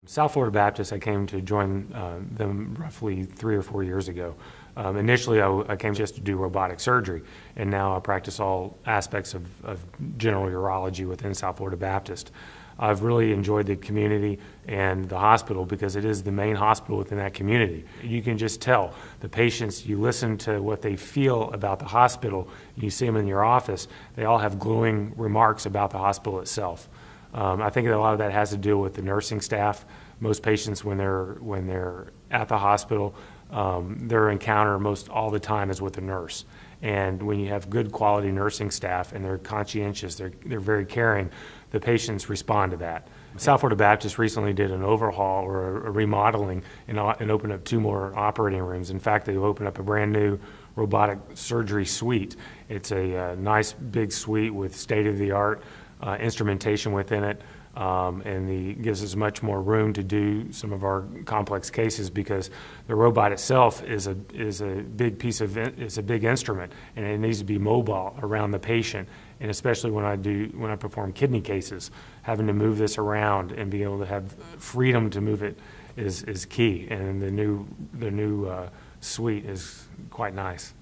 South Florida Baptist, I came to join them roughly 3 or 4 years ago. Initially, I came just to do robotic surgery, and now I practice all aspects of general urology within South Florida Baptist. I've really enjoyed the community and the hospital because it is the main hospital within that community. You can just tell the patients, you listen to what they feel about the hospital, you see them in your office, they all have glowing remarks about the hospital itself. I think that a lot of that has to do with the nursing staff. Most patients, when they're at the hospital, their encounter most all the time is with a nurse. And when you have good quality nursing staff and they're conscientious, they're very caring, the patients respond to that. South Florida Baptist recently did an overhaul or a remodeling and opened up 2 more operating rooms. In fact, they've opened up a brand new robotic surgery suite. It's a nice big suite with state-of-the-art instrumentation within it. And gives us much more room to do some of our complex cases because the robot itself is a big it's a big instrument, and it needs to be mobile around the patient. And especially when I perform kidney cases, having to move this around and be able to have freedom to move it is key. And the new suite is quite nice.